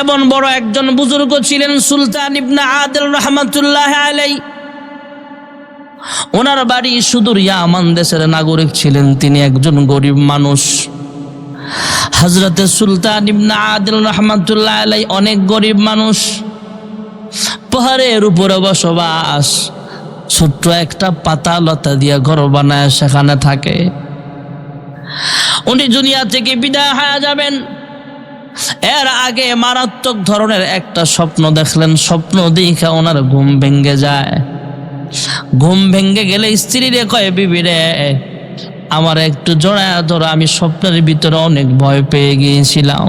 এমন বড় একজন বুজুর্গ ছিলেন সুলতান ইবনে আদিল রহমাতুল্লাহ আলাইহি। ওনার বাড়ি সুদূর ইয়ামান দেশের নাগরিক ছিলেন, তিনি একজন গরিব মানুষ। হযরতে সুলতান ইবনে আদিল রহমাতুল্লাহ আলাইহি অনেক গরিব মানুষ, পাহাড়ের উপরে বসবাস, ছোট্ট একটা পাতা লতা দিয়ে ঘর বানায় সেখানে থাকে। উনি দুনিয়া থেকে বিদায় হয়ে যাবেন, এর আগে মারাত্মক ধরনের একটা স্বপ্ন দেখলেন। স্বপ্ন দেখে ওনার ঘুম ভেঙে যায়। ঘুম ভেঙে গেলে স্ত্রীরে কয়, বিবি রে আমার একটু জড়ায় ধরো, আমি স্বপ্নের ভিতরে অনেক ভয় পেয়ে গিয়েছিলাম।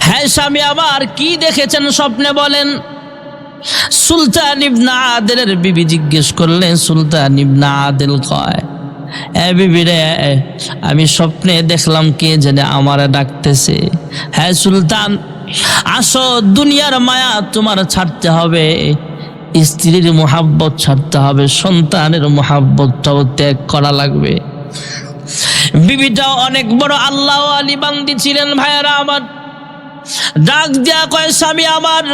হ্যাঁ স্বামী, আবার কি দেখেছেন স্বপ্নে বলেন? সুলতান ইবনে আদিলের বিবি জিজ্ঞেস করলেন। সুলতান ইবনে আদিল কয়, বিবি রে আমি স্বপ্নে দেখলাম কে জানে আমারে ডাকতেছে। হ্যাঁ সুলতান, আসো, দুনিয়ার মায়া তোমার ছাড়তে হবে, স্ত্রীর মোহাব্বত ছাড়তে হবে, সন্তানের মোহাব্বতটাও ত্যাগ করা লাগবে। বিবিটাও অনেক বড় আল্লাহ ওয়ালি বান্দি ছিলেন। ভাইয়েরা আমার, ডাক দেয়া কয়, স্বামী আমার,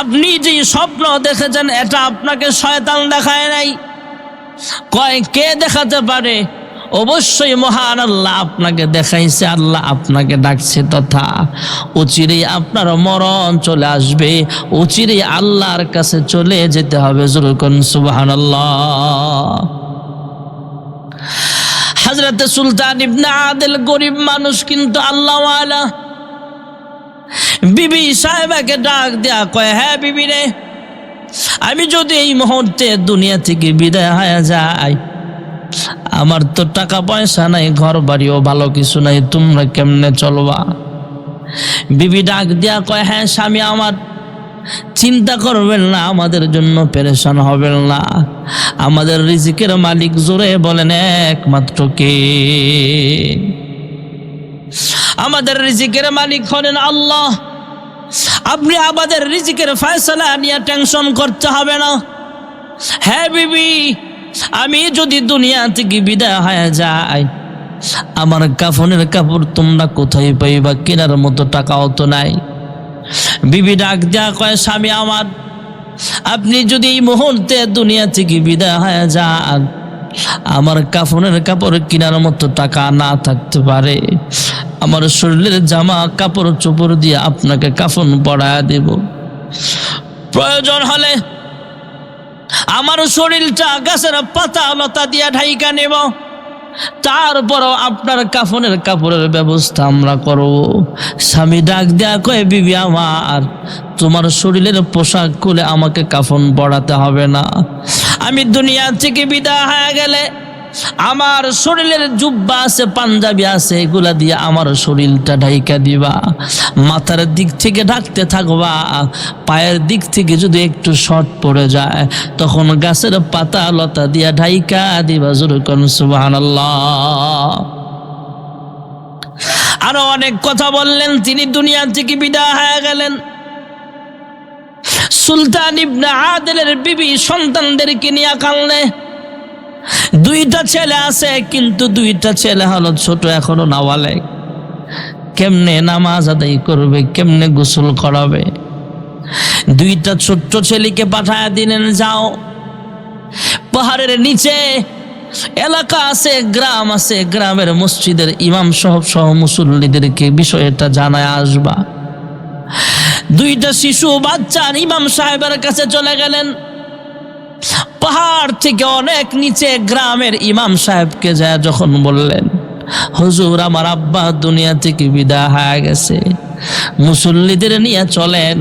আপনি যে স্বপ্ন দেখেছেন এটা আপনাকে শয়তান দেখায় নাই। কয়, কে দেখাতে পারে? অবশ্যই মহান আল্লাহ আপনাকে দেখাইছে, আল্লাহ আপনাকে ডাকছে, তথা অচিরেই আপনার মরণ চলে আসবে, অচিরেই আল্লাহর কাছে চলে যেতে হবে। জোরে কোন সুবহানাল্লাহ। হযরতে সুলতান ইবনে আদিল গরিব মানুষ, কিন্তু আল্লাহ ওয়ালা। বিবি সাহেবাকে ডাক দেয়া কয়, হ্যাঁ বিবি রে, আমি যদি এই মুহূর্তে দুনিয়া থেকে বিদায় হয়ে যাই, আমার তো টাকা পয়সা নাই, ঘর বাড়িও ভালো কিছু নাই, তোমরা কেমনে চলবা? বিবি ডাক দিয়া কয়, হ্যাঁ স্বামী আমার, চিন্তা করবেন না, আমাদের জন্য পেরেশান হবেন না, আমাদের রিজিকের মালিক জোরে বলেন একমাত্র কে? আমাদের রিজিকের মালিক হলেন আল্লাহ। আপনি আমাদের রিজিকের ফয়সালা নিয়ে টেনশন করতে হবে না। হ্যাঁ বিবি, আমি যদি দুনিয়া থেকে বিদায় হয়ে যাই, আমার কাফনের কাপড় তোমরা কোথায় পাইবা? কেনার মতো টাকাও তো নাই। বিবি ডাক দেয়া কয়, স্বামী আমার, আপনি যদি এই মুহূর্তে দুনিয়া থেকে বিদায় হয়ে যান, আমার কাফনের কাপড় কেনার মতো টাকা না থাকতে পারে, আমার শরীরের জামা কাপড় চোপড় দিয়ে আপনাকে কাফন পরায়া দেব। প্রয়োজন হলে আমার শরীরটা গাছের পাতা লতা দিয়ে ঢাইকা নেব, তারপরও আপনার কাফনের কাপড়ের ব্যবস্থা আমরা করব। স্বামী ডাক দেয়া কয়, বিবি আমার, তোমার শরীরের পোশাক খুলে আমাকে কাফন পরাতে হবে না। আমি দুনিয়া থেকে বিদায় হয়ে গেলে আমার শরীরের জুব্বা আছে, পাঞ্জাবি আছে, এগুলা দিয়ে আমার শরীরটা ঢাইকা দিবা। মাথার দিক থেকে ঢাকতে থাকবা, পায়ের দিক থেকে যদি একটু শর্ট পড়ে যায় তখন গাছের পাতা লতা দিয়া ঢাইকা দিবা। জোরে কোন সুবহানাল্লাহ। আরো অনেক কথা বললেন, তিনি দুনিয়া থেকে বিদায় হয়ে গেলেন। সুলতান ইবনে আদিলের বিবি সন্তানদেরকে নিয়ে কাঁদলে। দুইটা ছেলে আছে, কিন্তু দুইটা ছেলে হলো ছোট, এখনো নাবালেগ। কেমনে নামাজ আদায় করবে, কেমনে গোসল করাবে? দুইটা ছোট্ট ছেলেকে পাঠায় দিলেন, যাও পাহাড়ের নিচে এলাকা আছে, গ্রাম আছে, গ্রামের মসজিদের ইমাম সহ মুসল্লিদেরকে বিষয়টা জানায় আসবা। দুইটা শিশু বাচ্চা ইমাম সাহেবের কাছে চলে গেলেন। পাহাড় থেকে অনেক নিচে গ্রামের ইমাম সাহেবকে যায় যখন বললেন, হুজুর আমার আব্বা দুনিয়া থেকে বিদায় হয়ে গেছে, মুসল্লিদের নিয়ে চলেন,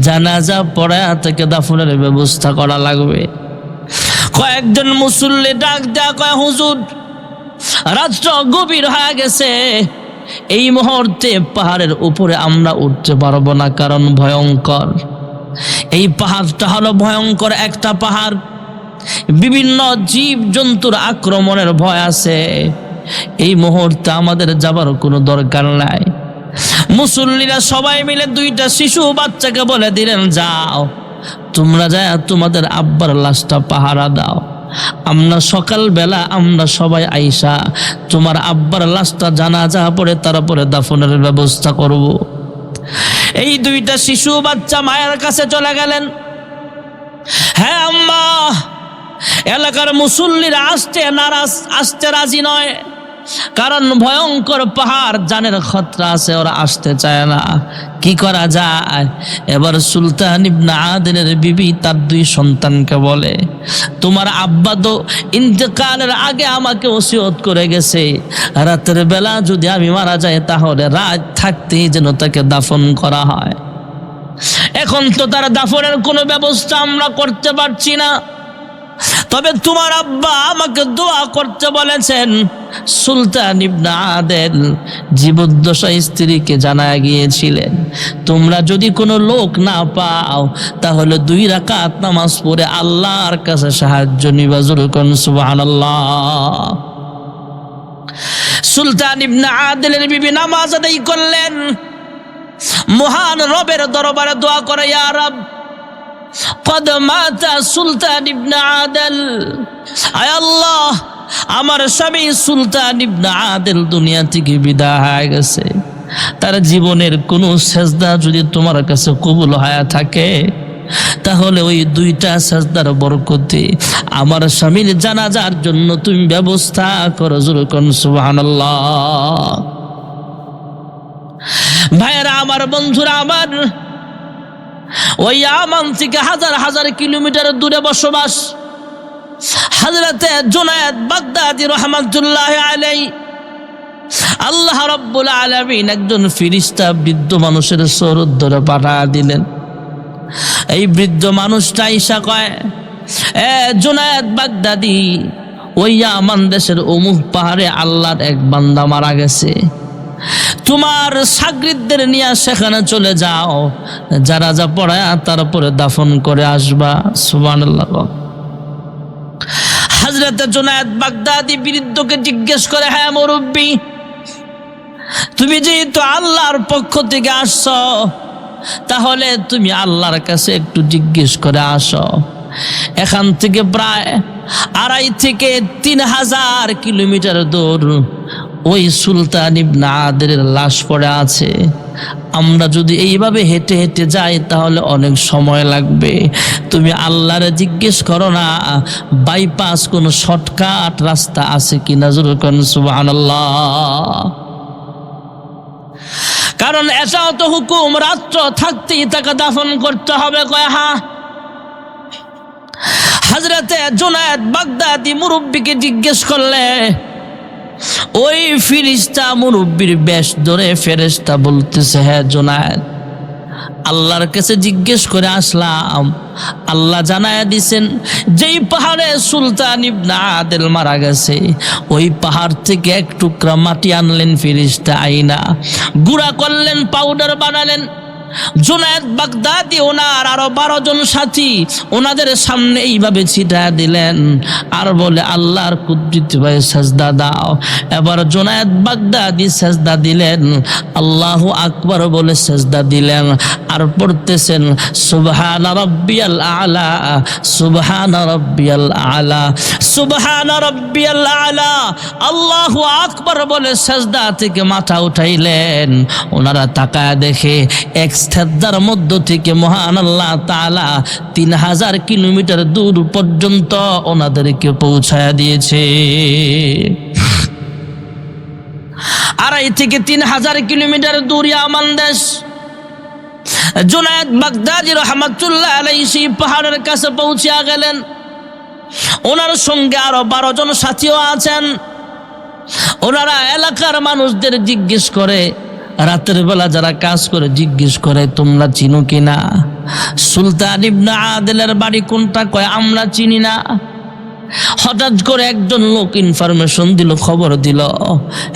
জানাজা পড়া থেকে দাফনের ব্যবস্থা করা লাগবে। কয়েকজন মুসল্লি ডাক দেয়া কয়, হুজুর রাত্র গভীর হয়ে গেছে, এই মুহূর্তে পাহাড়ের উপরে আমরা উঠতে পারবো না, কারণ ভয়ঙ্কর। এই পাহাড়টা হলো ভয়ঙ্কর একটা পাহাড়, বিভিন্ন জীব জন্তুর আক্রমণের ভয় আছে, এই মুহূর্তে আমাদের যাবার কোনো দরকার নাই। মুসল্লিরা সবাই মিলে দুইটা শিশু বাচ্চাকে বলে দিলেন, যাও তোমরা যায় তোমাদের আব্বার লাশটা পাহারা দাও। আমরা সকালবেলা আমরা সবাই আইসা তোমার আব্বার লাশটা জানাজা পড়ে তারপরে দাফনের ব্যবস্থা করব। এই দুইটা শিশু বাচ্চা মায়ের কাছে চলে গেলেন। হ্যাঁ আম্মা, এলাকার মুসল্লিরা আসতে রাজি নয়, কারণ ভয়ঙ্কর পাহাড়, জানের খতরা আছে, ওরা আসতে চায় না। কি করা যায়? এবার সুলতান ইবনে আদিলের বিবি তার দুই সন্তানকে বলে, তোমার আব্বা তো ইন্তেকালের আগে আমাকে ওসিয়ত করে গেছে, রাতের বেলা যদি আমি মারা যাই তাহলে রাত থাকতেই যেন তাকে দাফন করা হয়। এখন তো তার দাফনের কোনো ব্যবস্থা আমরা করতে পারছি না, তবে তোমার আব্বা আমাকে দোয়া করতে বলেছেন। সুলতান ইবনে আদিল জীবদ্দশায় স্ত্রীকে জানায় গিয়েছিলেন, তোমরা যদি কোনো লোক না পাও তাহলে 2 রাকাত নামাজ পড়ে আল্লাহর কাছে সাহায্য নিবা। জোরে কোন সুবহানাল্লাহ। সুলতান ইবনে আদিলের বিবি নামাজ আদায় করলেন, মহান রবের দরবারে দোয়া করে, ইয়া রব কদ মাতা সুলতান ইবনে আদিল, আয় আল্লাহ আমার স্বামী সুলতান ইবনে আদিল দুনিয়া থেকে বিদায় হয়ে গেছে, তার জীবনের কোন সেজদা যদি তোমার কাছে কবুল হয়ে থাকে তাহলে ওই 2টা সেজদার বরকতে আমার স্বামীর জানাজার জন্য তুমি ব্যবস্থা করো। জোরে কোন সুবহানাল্লাহ। ভাইরা আমার, বন্ধুরা আমার, ওই ইয়ামান থেকে হাজার হাজার কিলোমিটার দূরে বসবাস হযরতে জুনায়েদ বাগদাদী রাহমাতুল্লাহি আলাইহি, আল্লাহ রাব্বুল আলামিন একজন ফেরেশতা বৃদ্ধ মানুষের সুরত ধরে পাঠিয়ে দিলেন। এই বৃদ্ধ মানুষটা আইসা কয়, এ জুনায়েদ বাগদাদী, ওই ইয়ামান দেশের অমুক পাহাড়ে আল্লাহর এক বান্দা মারা গেছে, তোমার শাগরিদদের নিয়ে সেখানে চলে যাও, জানাজা পড়ায় তারপরে দাফন করে আসবা। সুবহানাল্লাহ। হযরত জুনায়েদ বাগদাদী বৃদ্ধকে জিজ্ঞেস করে, হ্যাঁ মুরব্বী, তুমি যেহেতু আল্লাহর পক্ষ থেকে আসছো তাহলে তুমি আল্লাহর কাছে একটু জিজ্ঞেস করে আসো। এখান থেকে প্রায় 2.5 থেকে 3,000 কিলোমিটার দূর ওই সুলতান ইবনে আদিলের লাশ পড়ে আছে। আমরা যদি এইভাবে হেঁটে হেঁটে যাই তাহলে অনেক সময় লাগবে, তুমি আল্লাহরে জিজ্ঞেস করো না বাইপাস কোনো শর্টকাট রাস্তা আছে কিনা। জোরে কোন সুবহানাল্লাহ। কারণ এটাও তো হুকুম, রাত্র থাকতেই তাকে দাফন করতে হবে। কয় হ্যাঁ। হযরতে জুনায়েদ বাগদাদী মুরব্বিকে জিজ্ঞেস করলে ওই ফেরেশতা মুরব্বির বেশ ধরে ফেরেশতা বলতেছে, হ্যাঁ জুনায়েদ, আল্লাহর কাছে জিজ্ঞেস করে আসলাম, আল্লাহ জানায়া দিছেন যেই পাহাড়ে সুলতান ইবনে আদিল মারা গেছে ওই পাহাড় থেকে এক টুকরা মাটি আনলেন ফেরেশতা, আইনা গুঁড়া করলেন, পাউডার বানালেন। জুনায়েদ বাগদাদী ওনার আরো 12 জন সাথী ওনাদের সামনে এইভাবে ছিটায় দিলেন আর বলে, আল্লাহর কুদরতি ভাই সাজদা দাও। এবার জুনায়েদ বাগদাদী সাজদা দিলেন, আল্লাহু আকবার বলে সাজদা দিলেন আর পড়তেছেন, সুবহানা রাব্বিয়াল আলা, সুবহানা রাব্বিয়াল আলা, সুবহানা রাব্বিয়াল আলা। আল্লাহু আকবার বলে সাজদা থেকে মাথা উঠাইলেন। ওনারা তাকায় দেখে এক সেজদার মধ্য থেকে মহান আল্লাহ তাআলা 3,000 কিলোমিটার দূর পর্যন্ত ওনাদেরকে পৌঁছায়া দিয়েছে। 2.5 থেকে 3,000 কিলোমিটার দূর ইয়ামান দেশ। জুনায়েদ বাগদাদী রাহমাতুল্লাহ আলাইহি সেই পাহাড়ের কাছে পৌঁছে গেলেন। ওনার সঙ্গে আরো 12 জন সাথীও আছেন। ওনারা এলাকার মানুষদের জিজ্ঞেস করে, রাতের বেলা যারা কাজ করে জিজ্ঞেস করে, তোমরা চিনো কিনা সুলতান ইবনে আদিলের বাড়ি কোনটা? কয় আমরা চিনি না। হঠাৎ করে একজন লোক ইনফরমেশন দিল, খবর দিল,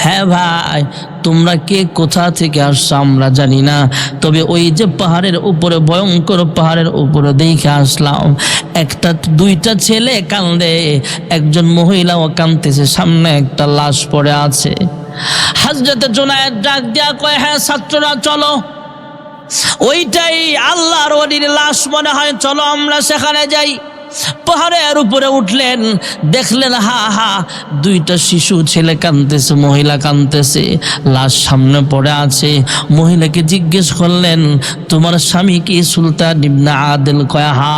হ্যাঁ ভাই তোমরা কে কোথা থেকে আসছো আমরা জানি না, তবে ওই যে পাহাড়ের উপরে, ভয়ঙ্কর পাহাড়ের উপরে দেখে আসলাম, 2টা ছেলে কান্দে, একজন মহিলাও কাঁদতেছে, সামনে একটা লাশ পড়ে আছে। হযরত জুনায়েদ ডাক দিয়া কয়, হ্যাঁ ছাত্ররা চলো, ওইটাই আল্লাহর ওলির লাশ মনে হয়, চলো আমরা সেখানে যাই। পাহাড়ের উপরে উঠলেন, দেখলেন হা হা দুইটা শিশু, ছেলে কাঁদতেছে, মহিলা কাঁদতেছে, লাশ সামনে পড়ে আছে। মহিলাকে জিজ্ঞেস করলেন, তোমার স্বামী কি সুলতান ইবনে আদিল? কয় হা।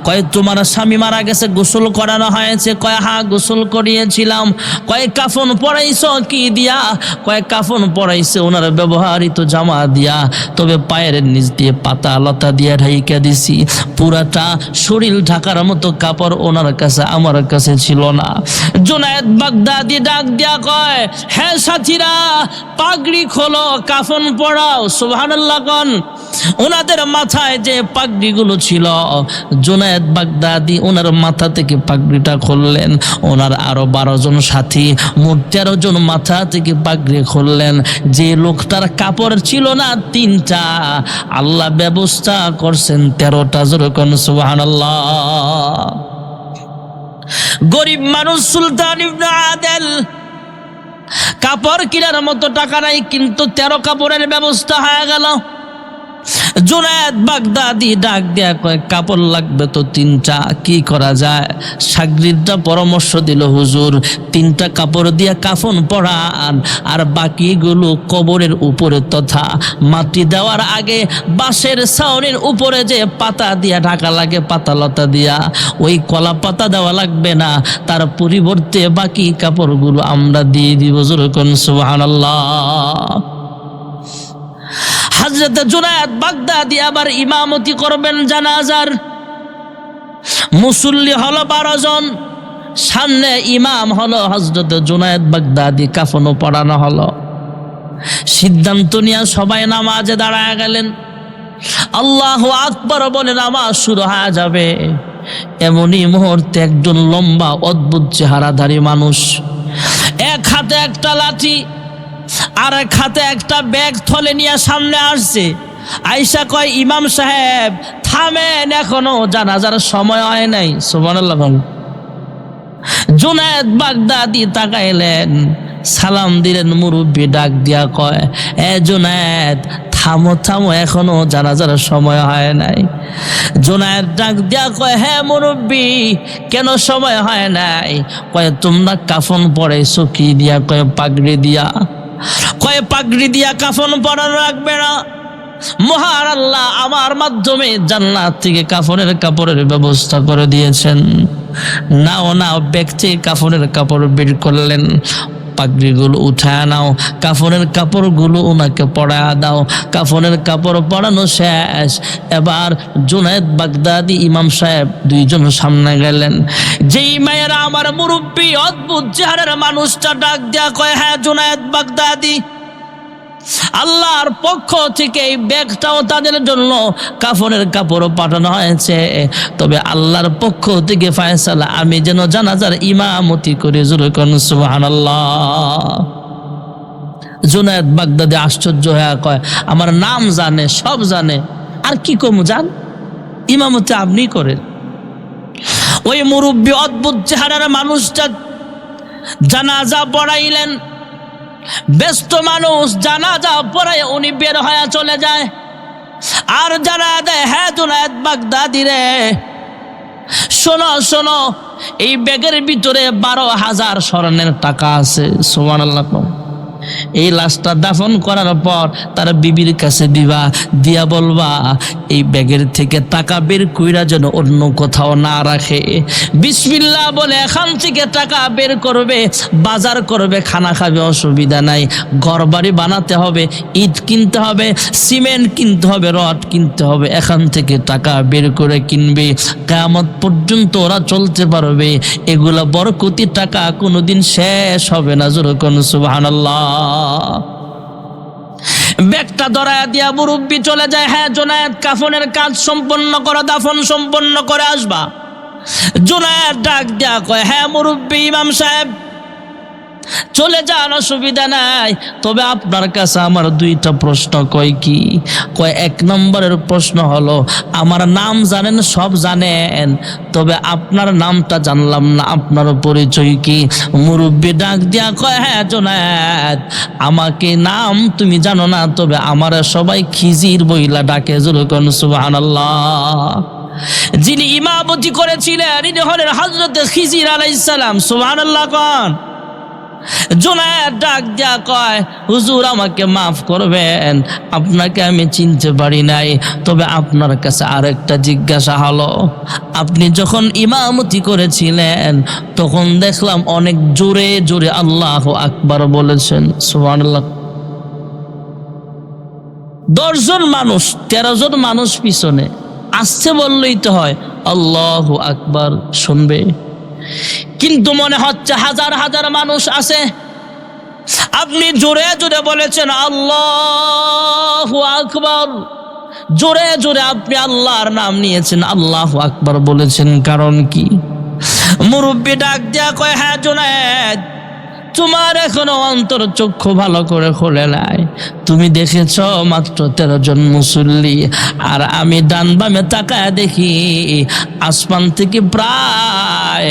কয় তোমার স্বামী মারা গেছে, গোসল করানো হয়েছে? কয় হা, গোসল করিয়েছিলাম। কয় কাফন পরাইছো কি দিয়া? কয় কাফন পরাইছে ওনার ব্যবহৃত জামা দিয়া, তবে পায়ের নিচ দিয়ে পাতা লতা দিয়ে ঢাইকা দিছি, পুরাটা শরীর ঢাকার মতো কাপড় ওনার কাছে আমার কাছে ছিল না। জুনায়েদ বাগদাদি ডাক দিয়া কয়, হ্যাঁ সাথীরা, পাগড়ি খোলো, কাফন পরাও। সুবহানাল্লাহ কোন। ওনাদের মাথায় যে পাগড়িগুলো ছিল, জুনায়েদ বাগদাদি ওনার মাথা থেকে পাগড়িটা খুললেন। ওনার আরো 12 জন সাথী, মোট 13 জন মাথা থেকে পাগড়ি খুললেন। যে লোকটার কাপড় ছিল না 3টা, আল্লাহ ব্যবস্থা করছেন 13টা। যেরকম সুবহানাল্লাহ। গরিব মানুষ সুলতান ইবনে আদিল, কাপড় কেনার মতো টাকা নাই, কিন্তু 13 কাপড়ের ব্যবস্থা হয়ে গেল। জুনায়েদ বাগদাদি ডাক দেয়া কয়, কাপড় লাগবে তো 3টা, কি করা যায়? সাগরিদটা পরামর্শ দিল, হুজুর 3টা কাপড় দিয়া কাফন পরান, আর বাকিগুলো কবরের উপরে তথা মাটি দেওয়ার আগে বাঁশের ছাউনির উপরে যে পাতা দিয়া ঢাকা লাগে, পাতা লতা দিয়া, ওই কলা পাতা দেওয়া লাগবে না, তার পরিবর্তে বাকি কাপড়গুলো আমরা দিয়ে দিব। যেরকম সুবহানাল্লাহ। হযরত জুনায়েদ বাগদাদি আবার ইমামতি করবেন জানাজার। মুসল্লি হলো 12 জন, সামনে ইমাম হলো হযরত জুনায়েদ বাগদাদি, কাফনও পড়ানো হলো। সিদ্ধান্ত নিয়ে সবাই নামাজে দাঁড়ায় গেলেন। আল্লাহু আকবার বলে নামাজ শুরু হয়ে যাবে। এমনই মুহূর্তে একজন লম্বা অদ্ভুত চেহারাধারী মানুষ, এক হাতে একটা লাঠি আর এক হাতে একটা ব্যাগ থলে নিয়ে সামনে আসছে। আয়েশা কয়, ইমাম সাহেব থামেন, এখনো জানাজার সময় হয় নাই। সুবহানাল্লাহ। জুনায়েদ বাগদাদি তাকাইলেন, সালাম দিলেন। মুরব্বি ডাক দিয়া কয়, এ জুনায়েদ থামো থামো, এখনো জানাজার সময় হয় নাই। জুনায়েদ ডাক দিয়া কয়, হ্যাঁ মুরব্বি, কেন সময় হয় নাই? কয়, তোমরা কাফন পরাইছো কি দিয়া? কয়, পাগড়ি দিয়া। কয়, পাগড়ি দিয়া কাফন পরানো রাখবে না? মহান আল্লাহ আমার মাধ্যমে জান্নাত থেকে কাফনের কাপড়ের ব্যবস্থা করে দিয়েছেন। নাও নাও, ব্যক্তি কাফনের কাপড় বের করলেন। পাগড়িগুলো উঠায় নাও, কাফনের কাপড়গুলো ওনাকে পরায়া দাও। কাফনের কাপড় পরানো শেষ। এবার জুনায়েদ বাগদাদি ইমাম সাহেব 2 জন সামনে গেলেন। যেই মায়েরা আমার মুরব্বি অদ্ভুত চেহারার মানুষটা ডাক দেয়া কয়, হ্যাঁ জুনায়েদ বাগদাদি, আল্লাহর পক্ষ থেকে এই ব্যাগটাও তাদের জন্য কাফনের কাপড় পাঠানো হয়েছে, তবে আল্লাহর পক্ষ থেকে ফয়সালা আমি যেন জানাজার ইমামতি করে। যেরকম সুবহানাল্লাহ। জুনায়েদ বাগদাদি আশ্চর্য হয়ে কয়, আমার নাম জানে, সব জানে, আর কি কম জান? ইমামতি আপনি করেন। ওই মুরব্বি অদ্ভুত চেহারার মানুষটা জানাজা পড়াইলেন। ব্যস্ত মানুষ, জানাজা পড়ায় উনি বের হয়ে চলে যায়। আর জানা দেয়, হ্যাঁ জুনায়েদ বাগদাদি রে, শোনো শোনো, এই ব্যাগের ভিতরে 12,000 স্বর্ণের টাকা আছে। সুবহানাল্লাহ। এই লাশটা দাফন করার পর তার বিবির কাছে দিবা, দিয়া বলবা এই ব্যাগের থেকে টাকা বের কইরা যেন অন্য কোথাও না রাখে। বিসমিল্লাহ বলে এখান থেকে টাকা বের করবে, বাজার করবে, খানা খাবে, অসুবিধা নাই। ঘরবাড়ি বানাতে হবে, ইট কিনতে হবে, সিমেন্ট কিনতে হবে, রড কিনতে হবে, এখান থেকে টাকা বের করে কিনবে। কিয়ামত পর্যন্ত ওরা চলতে পারবে। এগুলা বরকতি টাকা, কোনোদিন শেষ হবে না। যেরকম সুবহানাল্লাহ। ব্যাগটা ধরায়া দিয়া মুরব্বি চলে যায়। হ্যাঁ জুনায়েদ, কাফনের কাজ সম্পন্ন করো, দাফন সম্পন্ন করে আসবা। জুনায়েদ ডাক দিয়া কয়, হ্যাঁ মুরব্বি, ইমাম সাহেব চলে যান, অসুবিধা নাই, তবে আপনার কাছে আমার 2টা প্রশ্ন। কয় কি? কয় 1 নম্বরের প্রশ্ন হলো, আমার নাম জানেন, সব জানেন, তবে আপনার নামটা জানলাম না, আপনার পরিচয় কি? মুরব্বি ডাক দিয়া কয়, হ্যাঁ জুনায়েদ, আমাকে নাম তুমি জানো না, তবে আমার সবাই খিজির বইলা ডাকে। যেরকম সুবহানাল্লাহ। যিনি ইমামতি করেছিলেন ইনি হলেন হযরত খিজির আলাইহিস সালাম। সুবহানাল্লাহ কোন। জুনায়েদ ডাক দিয়া কয়, হুজুর আমাকে মাফ করবেন, আপনাকে আমি চিনতে পারি নাই, তবে আপনার কাছে আরেকটা জিজ্ঞাসা হলো, আপনি যখন ইমামতি করেছিলেন তখন দেখলাম অনেক জোরে জোরে আল্লাহু আকবার বলেছেন। সুবহানাল্লাহ। 10 জন মানুষ, 13 জন মানুষ পিছনে, আসছে বললেই তো হয় আল্লাহু আকবার শুনবে, কিন্তু মনে হচ্ছে হাজার হাজার মানুষ আছে। আপনি জোরে জোরে বলেছেন আল্লাহু আকবার, জোরে জোরে আপনি আল্লাহর নাম নিয়েছেন, আল্লাহু আকবার বলেছেন, কারণ কি? মুরব্বি ডাক দিয়া কয়, হ্যাঁ জুনায়েদ, তোমার এখনো অন্তর চক্ষু ভালো করে খোলে নাই। তুমি দেখেছ মাত্র 13 জন মুসল্লি, আর আমি ডান বামে তাকায় দেখি আসমান থেকে প্রায়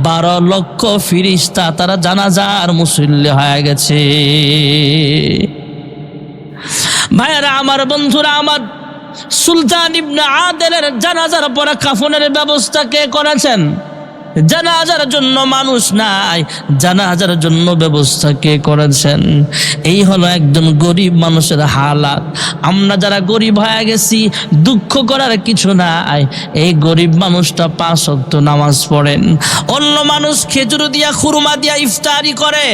12 লক্ষ ফেরেশতা তারা জানাজার মুসল্লি হয়ে গেছে। ভাইরা আমার, বন্ধুরা আমার, সুলতান ইবনে আদিলের জানাজার পরে কাফনের ব্যবস্থা কে করেছেন? জানাজার জন্য মানুষ নাই, জানাজার জন্য ব্যবস্থা কে করেছেন? এই হলো একজন গরিব মানুষের হালাত। আমরা যারা গরিব হয়ে গেছি, দুঃখ করার কিছু নাই। এই গরিব মানুষটা 5 ওয়াক্ত নামাজ পড়েন, অন্য মানুষ খেজুর দিয়া খুরমা দিয়া ইফতারি করে,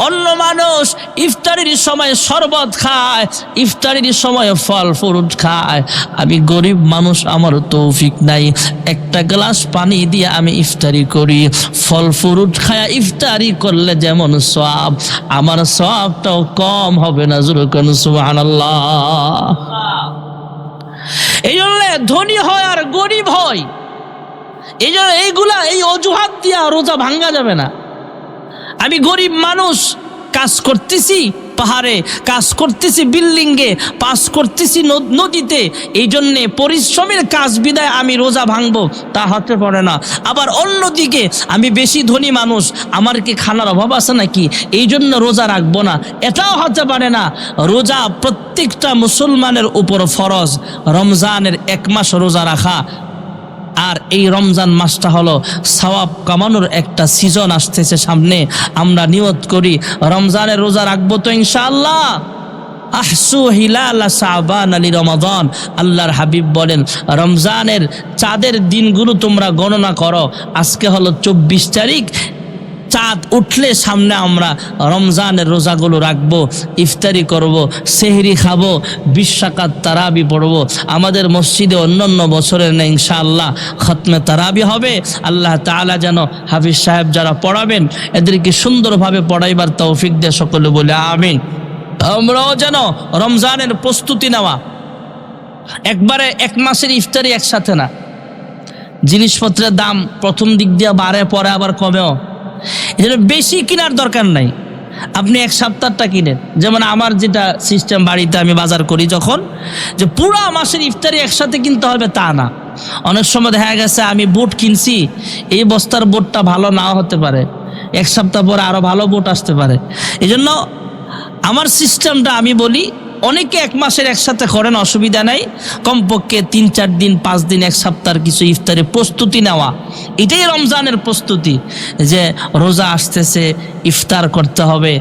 অন্য মানুষ ইফতারির সময় শরবত খায়, ইফতারির সময় ফল ফ্রুট খায়। আমি গরিব মানুষ, আমার তৌফিক নাই, একটা গ্লাস পানি দিয়ে আমি ইফতারি করি। ফল ফ্রুট খায়া ইফতারি করলে যেমন সওয়াব, আমার সওয়াবটাও কম হবে না। জোরে কোন সুবহানাল্লাহ। এই জন্য ধনী হয় আর গরিব হয়, এই জন্য এই অজুহাত দিয়া রোজা ভাঙ্গা যাবে না। আমি গরিব মানুষ, কাজ করতেছি পাহাড়ে, কাজ করতেছি বিল্ডিংয়ে, পাস করতেছি নদীতে, এই জন্যে পরিশ্রমের কাজ বিদায় আমি রোজা ভাঙবো, তা হতে পারে না। আবার অন্যদিকে আমি বেশি ধনী মানুষ, আমার কি খানার অভাব আছে নাকি, এই জন্য রোজা রাখবো না, এটাও হতে পারে না। রোজা প্রত্যেকটা মুসলমানের উপর ফরজ। রমজানের 1 মাস রোজা রাখা, আর এই রমজান মাসটা হলো সওয়াব কামানোর একটা সিজন আসতেছে সামনে। আমরা নিয়ত করি রমজানের রোজা রাখবো তো ইনশাআল্লাহ। আহসু হিলালা শাবান আলি রমাদান, আল্লাহর হাবিব বলেন রমজানের চাঁদের দিনগুলো তোমরা গণনা করো। আজকে হলো 24 তারিখ, চাঁদ উঠলে সামনে আমরা রমজানের রোজাগুলো রাখবো, ইফতারি করব, সেহরি খাবো, 20 রাকাত তারাবি পড়বো। আমাদের মসজিদে অন্যান্য বছরের না ইনশাআল্লাহ খতমে তারাবি হবে। আল্লাহ তাআলা যেন হাফিজ সাহেব যারা পড়াবেন এদেরকে সুন্দরভাবে পড়াইবার তৌফিক দেয়, সকলে বলে আমিন। আমরাও যেন রমজানের প্রস্তুতি নেওয়া, একবারে 1 মাসের ইফতারি একসাথে না। জিনিসপত্রের দাম প্রথম দিক দিয়ে বাড়ে, পরে আবার কমেও। এজন্য বেশি কেনার দরকার নাই, আপনি 1 সপ্তাহটা কিনেন। যেমন আমার যেটা সিস্টেম, বাড়িতে আমি বাজার করি যখন, যে পুরো মাসের ইফতারি একসাথে কিনতে হবে তা না। অনেক সময় দেখা গেছে আমি বুট কিনছি, এই বস্তার বুটটা ভালো নাও হতে পারে, 1 সপ্তাহ পরে আরো ভালো বুট আসতে পারে। এই জন্য আমার সিস্টেমটা আমি বলি, অনেকে 1 মাসের একসাথে করেন, অসুবিধা নাই। কমপক্ষে 3-4 দিন 5 দিন 1 সপ্তাহের কিছু ইফতারের প্রস্তুতি নেওয়া, এটাই রমজানের প্রস্তুতি। যে রোজা আসতেছে, ইফতার করতে হবে,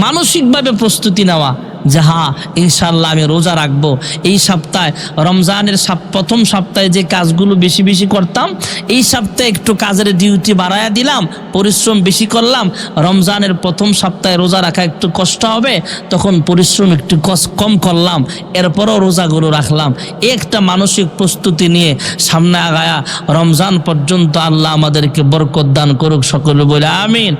মানসিকভাবে প্রস্তুতি নেওয়া যে হ্যাঁ ইনশাল্লাহ আমি রোজা রাখবো। এই সপ্তাহে রমজানের প্রথম সপ্তাহে যে কাজগুলো বেশি বেশি করতাম, এই সপ্তাহে একটু কাজের ডিউটি বাড়ায়া দিলাম, পরিশ্রম বেশি করলাম। রমজানের প্রথম সপ্তাহে রোজা রাখা একটু কষ্ট হবে, তখন পরিশ্রম একটু কম করলাম, এরপরও রোজাগুলো রাখলাম। একটা মানসিক প্রস্তুতি নিয়ে সামনে আগায়া রমজান পর্যন্ত আল্লাহ আমাদেরকে বরকত দান করুক, সকলে বলে আমিন।